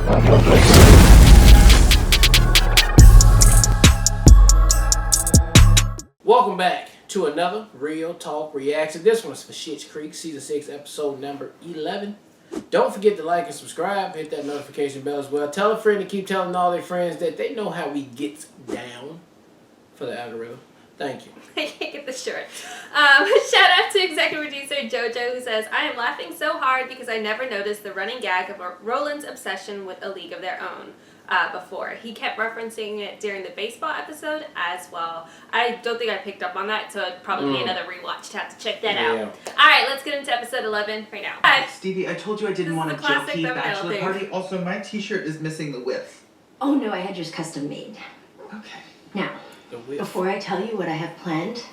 Welcome back to another Real Talk Reaction. This one's for Schitt's Creek, Season 6, Episode number 11. Don't forget to like and subscribe. Hit that notification bell as well. Tell a friend to keep telling all their friends that they know how we get down for the algorithm. Thank you. I can't get this short. Shout out to executive producer JoJo, who says, I am laughing so hard because I never noticed the running gag of Roland's obsession with A League of Their Own before. He kept referencing it during the baseball episode as well. I don't think I picked up on that, so it'd probably be another rewatch to have to check that out. Alright, let's get into episode 11 right now. Stevie, I told you I didn't want a jokey bachelor party. Also, my t-shirt is missing the width. Oh no, I had yours custom made. Okay. Now, before I tell you what I have planned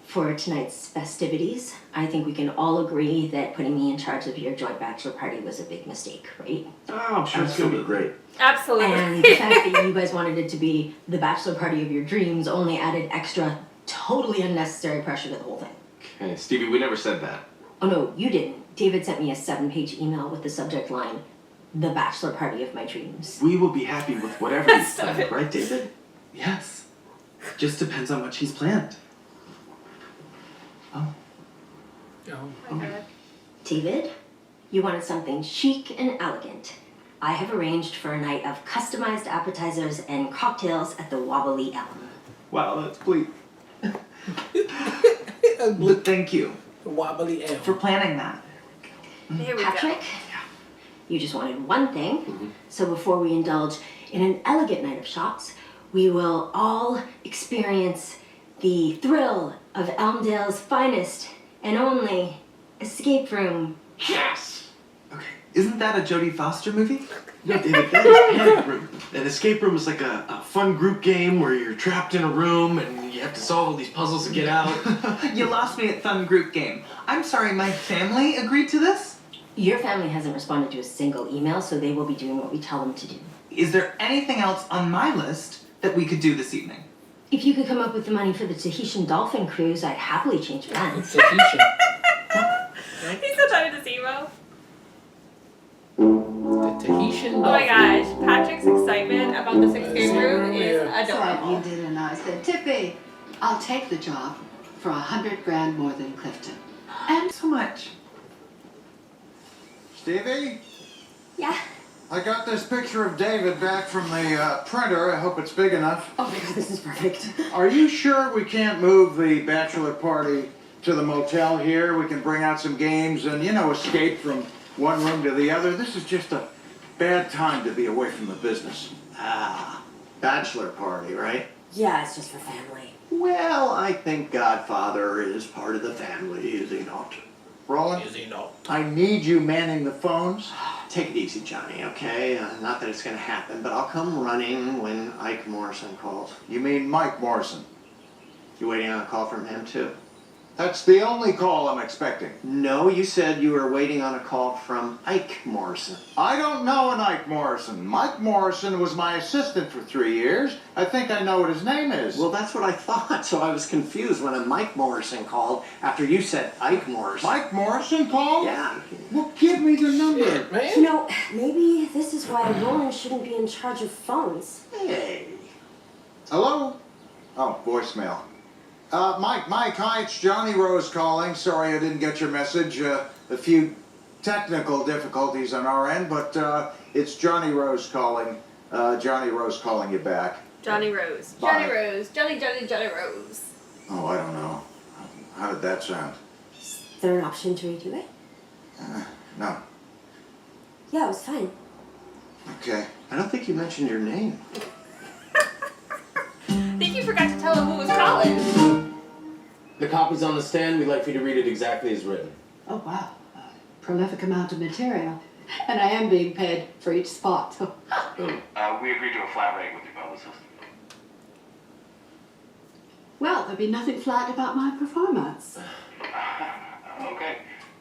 for tonight's festivities, I think we can all agree that putting me in charge of your joint bachelor party was a big mistake, right? Oh, I'm sure it's gonna be great. Absolutely. And the fact that you guys wanted it to be the bachelor party of your dreams only added extra, totally unnecessary pressure to the whole thing. Okay, Stevie, we never said that. Oh no, you didn't. David sent me a 7-page email with the subject line, "The bachelor party of my dreams." We will be happy with whatever he's planned, right, David? Yes. Just depends on what she's planned. Oh. David, you wanted something chic and elegant. I have arranged for a night of customized appetizers and cocktails at the Wobbly Elm. Wow, that's bleak. But thank you Wobbly Elm. for planning that. Here we Patrick, go. you just wanted one thing. So before we indulge in an elegant night of shots, we will all experience the thrill of Elmdale's finest and only escape room. Yes! Okay. Isn't that a Jodie Foster movie? No, David, that is Panic Room. An escape room is like a fun group game where you're trapped in a room and you have to solve all these puzzles to get out. You lost me at fun group game. I'm sorry, my family agreed to this? Your family hasn't responded to a single email, so they will be doing what we tell them to do. Is there anything else on my list that we could do this evening? If you could come up with the money for the Tahitian dolphin cruise, I'd happily change plans. Tahitian. He's still talking to Zemo. The Tahitian. Oh my gosh, Patrick's excitement about this escape room is So adorable. you did, and I said, Tippy, I'll take the job for $100,000 more than Clifton. And so much. Stevie, Yeah? I got this picture of David back from the printer. I hope it's big enough. Oh my god, this is perfect. Are you sure we can't move the bachelor party to the motel here? We can bring out some games and, escape from one room to the other. This is just a bad time to be away from the business. Ah, bachelor party, right? Yeah, it's just for family. Well, I think Godfather is part of the family, is he not? Roland, Is he not? I need you manning the phones. Take it easy, Johnny, okay? Not that it's gonna happen, but I'll come running when Ike Morrison calls. You mean Mike Morrison. You waiting on a call from him, too? That's the only call I'm expecting. No, you said you were waiting on a call from Ike Morrison. I don't know an Ike Morrison. Mike Morrison was my assistant for 3 years. I think I know what his name is. Well, that's what I thought, so I was confused when a Mike Morrison called after you said Ike Morrison. Mike Morrison called? Yeah. Well, give me the number. Man. You know, maybe this is why Roland shouldn't be in charge of phones. Hey. Hello? Oh, voicemail. Mike, hi, it's Johnny Rose calling. Sorry I didn't get your message. A few technical difficulties on our end, but it's Johnny Rose calling. Johnny Rose calling you back. Johnny Rose. Bye. Johnny Rose. Johnny Rose. Oh, I don't know. How did that sound? Is there an option to redo it? No. Yeah, it was fine. Okay. I don't think you mentioned your name. I think you forgot to tell him who was calling. The copy's on the stand. We'd like for you to read it exactly as written. Oh, wow. Prolific amount of material. And I am being paid for each spot, so. We agreed to a flat rate with your publicist. Well, there'd be nothing flat about my performance. Okay.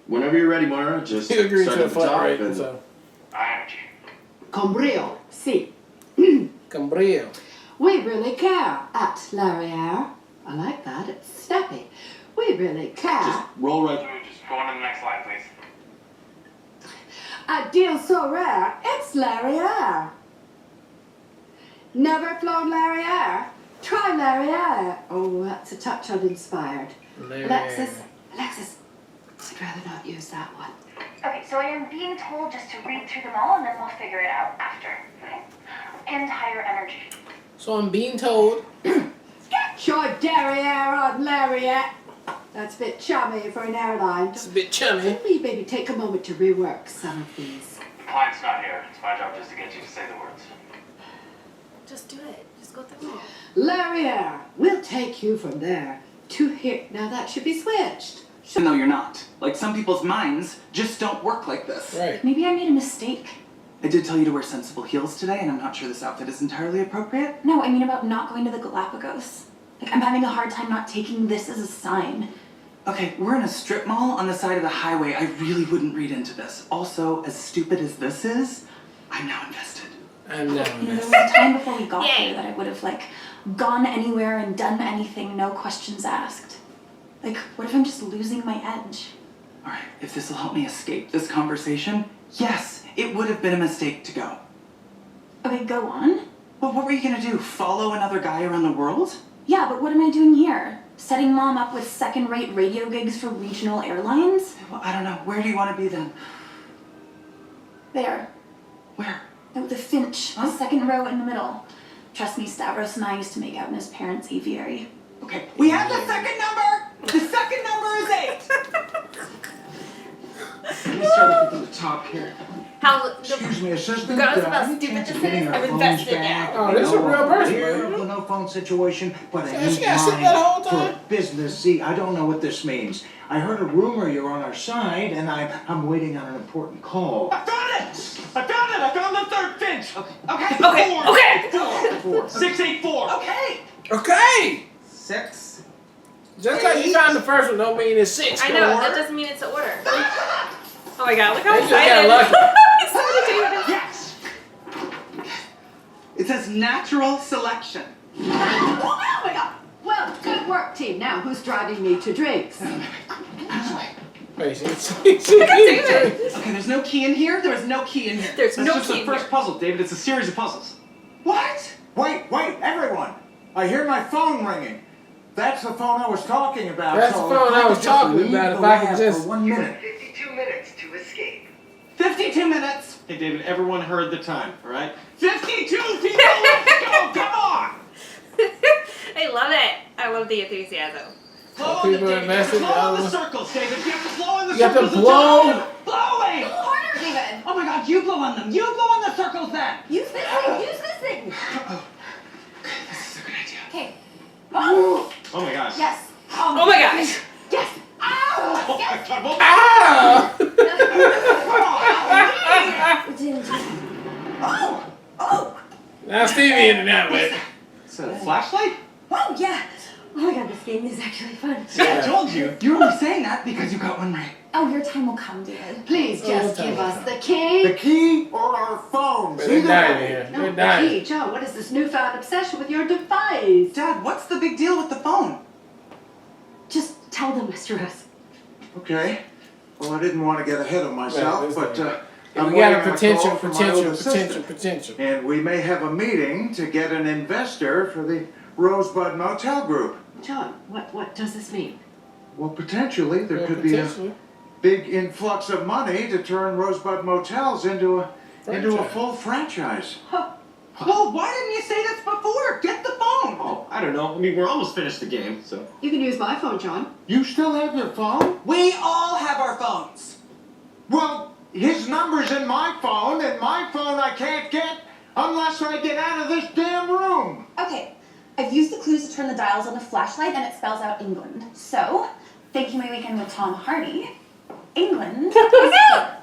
Whenever you're ready, Moira, just He agreed start to a at the flat top rate, and... so. I am Chief. Con brio, si. Cambrio. We really care at Larriere. I like that. It's snappy. We really care. Just roll right... Just go on to the next slide, please. A deal so rare, it's Larry. Never flown Larry. Try Larry. Oh, that's a touch uninspired. Alexis, I'd rather not use that one. Okay, so I am being told just to read through them all and then we'll figure it out after. Okay? And higher energy. So I'm being told. Get your derriere on Lariat. That's a bit chummy for an airline. It's a bit chummy. Let me maybe take a moment to rework some of these. The client's not here. It's my job just to get you to say the words. Just do it. Just go through it. Lariat, we'll take you from there to here. Now that should be switched. No, you're not. Like, some people's minds just don't work like this. Right. Maybe I made a mistake. I did tell you to wear sensible heels today, and I'm not sure this outfit is entirely appropriate. No, I mean about not going to the Galapagos. Like, I'm having a hard time not taking this as a sign. Okay, we're in a strip mall on the side of the highway. I really wouldn't read into this. Also, as stupid as this is, I'm now invested. I'm now You know, there was a time before we got here that I would have, like, gone anywhere and done anything, no questions asked. Like, what if I'm just losing my edge? All right, if this will help me escape this conversation, yes, it would have been a mistake to go. Okay, go on. Well, what were you gonna do? Follow another guy around the world? Yeah, but what am I doing here? Setting Mom up with second-rate radio gigs for regional airlines? Well, I don't know. Where do you want to be then? There. Where? The Finch, the second row in the middle. Trust me, Stavros and I used to make out in his parents' aviary. Okay, we have the second number! The second number is 8! Let me start with the top here. Excuse me, assistant. Regardless of how any stupid chance this of getting is, our I've phones invested back? now. Oh, this is a real person, Aware man. of the no phone situation, but I Yeah, need she gotta sit there the whole mine time. for business. See, I don't know what this means. I heard a rumor you're on our side, and I'm waiting on an important call. I found it! I found the third Finch! Okay. 4. 684. Okay. Okay. 6. Just because you found the first one don't mean it's 6. I know, that doesn't mean it's an order. Oh my god, look how They just excited. got lucky. He's so excited. Yes! It says natural selection. Oh my God! Well, good work, team. Now, who's driving me to drinks? Wait, she Okay, there's no key in here. There is no key in here. There's That's no just key the in first here. puzzle, David. It's a series of puzzles. What? Wait, everyone! I hear my phone ringing. That's the phone I was talking about. That's so the phone if I was could just talking leave about, the if I could lab just- for 1 minute. 52 minutes to escape. 52 minutes. Hey, David, everyone heard the time, all right? 52 people, let's go! Come on! I love it. I love the enthusiasm. Blow People on the, David. invested, Blow on the I circles, David. You have to blow on the You have to circles. until- blow. Blowing. Harder, even. Oh my God, you blow on them. You blow on the circles then. Use this thing. Use this thing. This is a good idea. Okay. Oh my gosh. Yes. Oh my gosh. Yes. Ow! Oh my God. Well, Ah! Oh! Now Stevie in and out with it. it's a flashlight? Oh, yeah. Oh my God, this game is actually fun. See, I told you. You're only saying that because you got one right. Oh, your time will come, David. Please just give us the key. The key or our phones? They're Either dying way. here. No, They're the dying. key. Joe, what is this newfound obsession with your device? Dad, what's the big deal with the phone? Just tell them, Mr. Rose. Okay. Well, I didn't want to get ahead of myself, Right, but Yeah, I'm we got waiting a on call potential, from my old potential. assistant. And we may have a meeting to get an investor for the Rosebud Motel Group. John, what does this mean? Well, potentially there Yeah, could be a potentially. big influx of money to turn Rosebud Motels into a Franchise. full franchise. Well, why didn't you say this before? Get the phone. Oh, I don't know. I mean, we're almost finished the game, so. You can use my phone, John. You still have your phone? We all have our phones. Well, his number's in my phone, and my phone I can't get unless I get out of this damn room. Okay, I've used the clues to turn the dials on the flashlight and it spells out England. So, thanking my weekend with Tom Hardy, England is here.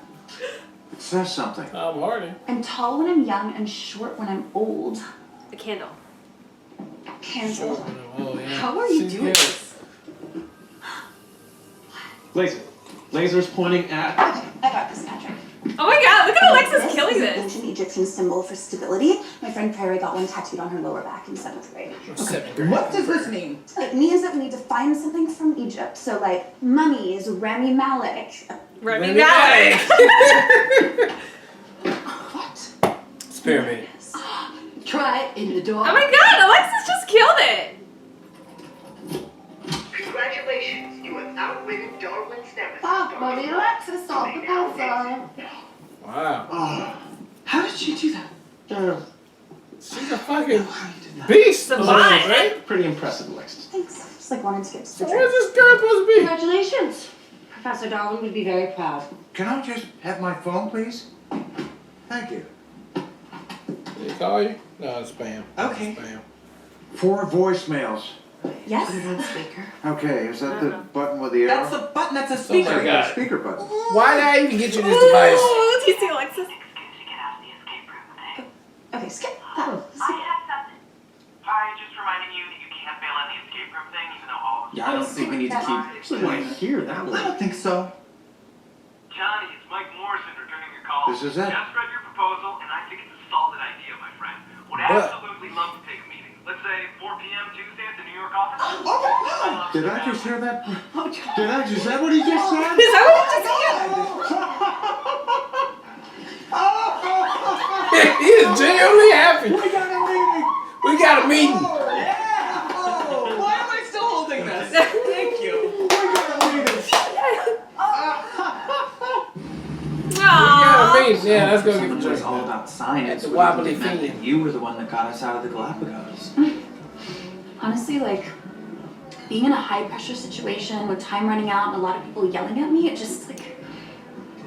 It says something. I'm Hardy. I'm tall when I'm young and short when I'm old. The candle. Candle. Oh, yeah. How are you See, doing yeah. this? Laser. Laser's pointing at. I got this, Patrick. Oh my god, look at Alexis killing This is this. an ancient Egyptian symbol for stability. My friend Prairie got one tattooed on her lower back in 7th grade. Seventh grade. What does this mean? It means that we need to find something from Egypt. So, like, mummies, Rami Malek, Remy Malek. What? It's pyramid. Try it in the door. Oh my god, Alexis just killed it. Congratulations, you have outwitted Darwin's nemesis. Mommy Alexis solved the puzzle. Wow. How did she do that? She's a fucking beast. Right? Pretty impressive, Alexis. Thanks. Just like wanted to skip So where's this girl supposed to be? Congratulations. Professor Darwin would be very proud. Can I just have my phone, please? Thank you. Did he call you? No, it's spam. Okay. Spam. 4 voicemails. Yes? Put it on speaker. Okay, is that the button with the arrow? That's the button. That's a Oh speaker. my God. Speaker button. Why did I even get you this device? Ooh, do you see Alexis? Okay, skip that. I have something. Hi, just reminding you that you can't bail on the escape room thing, even though all of Yeah, I don't think we need to keep. I want to hear that I one. don't think so. Johnny, it's Mike Morrison returning your call. This is it. Just read your proposal, and I think it's a solid idea, my friend. Would But- absolutely love to take a meeting. Let's say 4 p.m. Tuesday at the New York office. Did I just hear that? Is that what he just said? Is that what you just said? He is genuinely happy. We got a meeting. We got a meeting. Yeah. Oh, why am I still holding this? Thank you. We got a meeting. We got a Aww. meeting. Yeah, let's go get Someone the who was drink. all about science. At the would have wobbly meant feet. that you were the one that got us out of the Galapagos. Honestly, like, being in a high-pressure situation with time running out and a lot of people yelling at me, it just, like,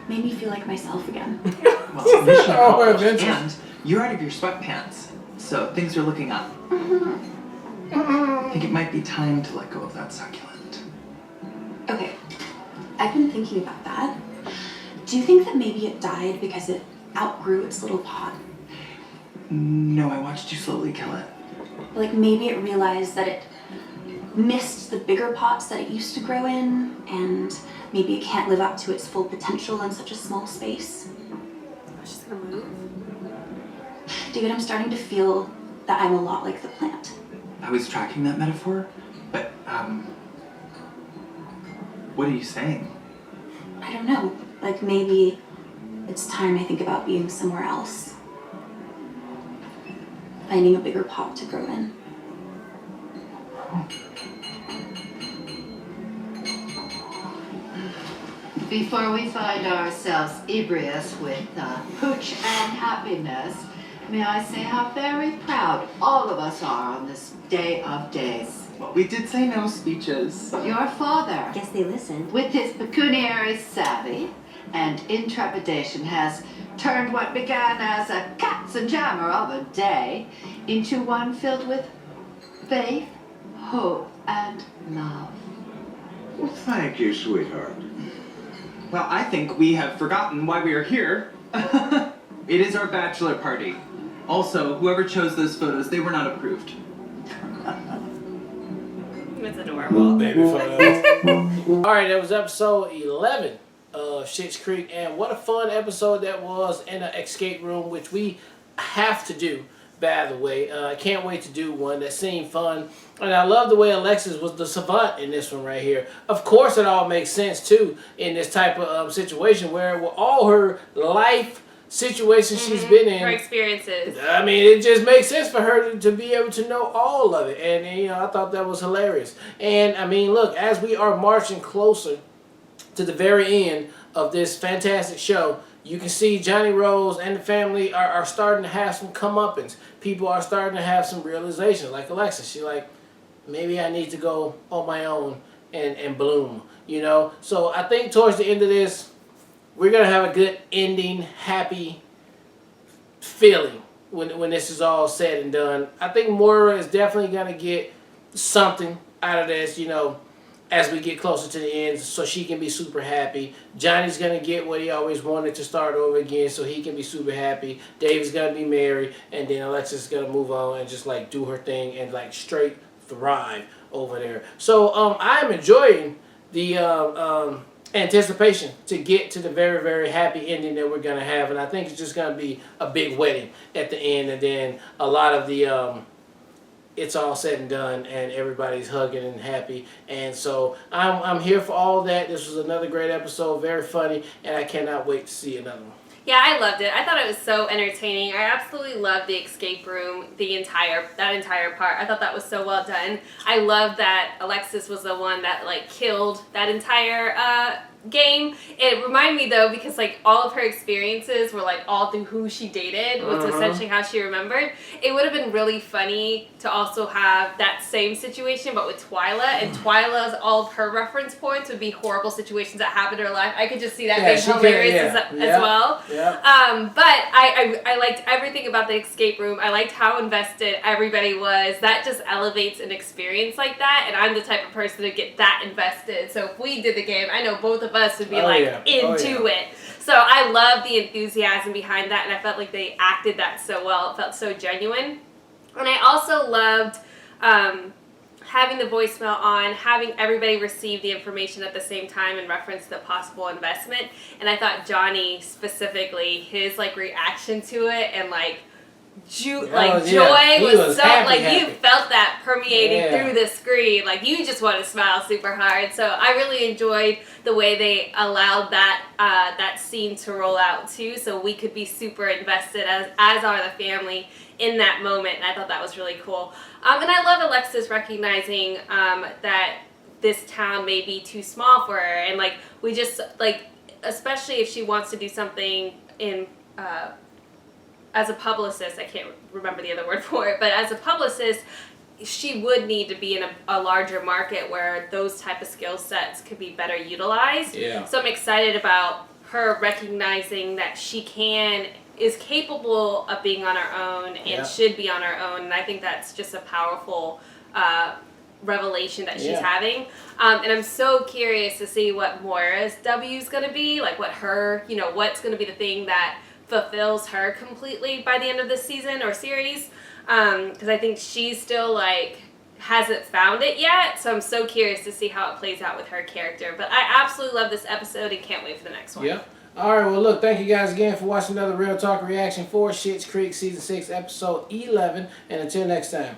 made me feel like myself again. Well, mission Oh, accomplished. adventure. And you're out of your sweatpants, so things are looking up. I think it might be time to let go of that succulent. Okay, I've been thinking about that. Do you think that maybe it died because it outgrew its little pod? No, I watched you slowly kill it. Like maybe it realized that it missed the bigger pots that it used to grow in, and maybe it can't live up to its full potential in such a small space. She's gonna move. David, I'm starting to feel that I'm a lot like the plant. I was tracking that metaphor, but, what are you saying? I don't know. Like maybe it's time I think about being somewhere else. Finding a bigger pot to grow in. Before we find ourselves ebrious with hooch and happiness, may I say how very proud all of us are on this day of days. Well, we did say no speeches. Your father, Guess they listened. with his pecuniary savvy and intrepidation, has turned what began as a katzenjammer of a day into one filled with faith, hope, and love. Well, thank you, sweetheart. Well, I think we have forgotten why we are here. It is our bachelor party. Also, whoever chose those photos, they were not approved. It's adorable. Baby photos. Alright, that was episode 11 of Schitt's Creek, and what a fun episode that was in an escape room, which we have to do, by the way. I can't wait to do one. That seemed fun. And I love the way Alexis was the savant in this one right here. Of course, it all makes sense, too, in this type of situation where with all her life situations she's been in. Her experiences. I mean, it just makes sense for her to be able to know all of it. And, you know, I thought that was hilarious. And, I mean, look, as we are marching closer to the very end of this fantastic show, you can see Johnny Rose and the family are starting to have some comeuppance. People are starting to have some realizations. Like Alexis, she's like, maybe I need to go on my own and bloom, you know? So I think towards the end of this, we're going to have a good ending, happy feeling when this is all said and done. I think Moira is definitely going to get something out of this, you know, as we get closer to the end, so she can be super happy. Johnny's going to get what he always wanted to start over again, so he can be super happy. David's going to be married, and then Alexis is going to move on and just, like, do her thing and, like, straight thrive over there. So I'm enjoying the anticipation to get to the very, very happy ending that we're going to have, and I think it's just going to be a big wedding at the end, and then a lot of the it's all said and done and everybody's hugging and happy. And so I'm here for all that. This was another great episode, very funny, and I cannot wait to see another one. Yeah, I loved it. I thought it was so entertaining. I absolutely loved the escape room, that entire part. I thought that was so well done. I love that Alexis was the one that like killed that entire game. It reminded me though, because like all of her experiences were like all through who she dated, was essentially how she remembered. It would have been really funny to also have that same situation but with Twyla, and Twyla's all of her reference points would be horrible situations that happened in her life. I could just see that being hilarious as well. Yeah. But I liked everything about the escape room. I liked how invested everybody was. That just elevates an experience like that, and I'm the type of person to get that invested. So if we did the game, I know both of us would be into it. So I love the enthusiasm behind that, and I felt like they acted that so well. It felt so genuine. And I also loved having the voicemail on, having everybody receive the information at the same time in reference to possible investment. And I thought Johnny specifically, his like reaction to it and like joy was so happy. You felt that permeating through the screen. Like you just want to smile super hard. So I really enjoyed the way they allowed that that scene to roll out too, so we could be super invested as are the family in that moment. And I thought that was really cool. And I love Alexis recognizing that this town may be too small for her, and like we just like, especially if she wants to do something in as a publicist, I can't remember the other word for it, but as a publicist, she would need to be in a larger market where those type of skill sets could be better utilized. Yeah. So I'm excited about her recognizing that she is capable of being on her own and should be on her own. And I think that's just a powerful revelation that she's having. And I'm so curious to see what Moira's W is going to be, like what her, what's going to be the thing that fulfills her completely by the end of this season or series, because I think she's still like hasn't found it yet, so I'm so curious to see how it plays out with her character. But I absolutely love this episode and can't wait for the next one. Yeah. Alright, well look, thank you guys again for watching another Real Talk reaction for Schitt's Creek Season 6 Episode 11, and until next time.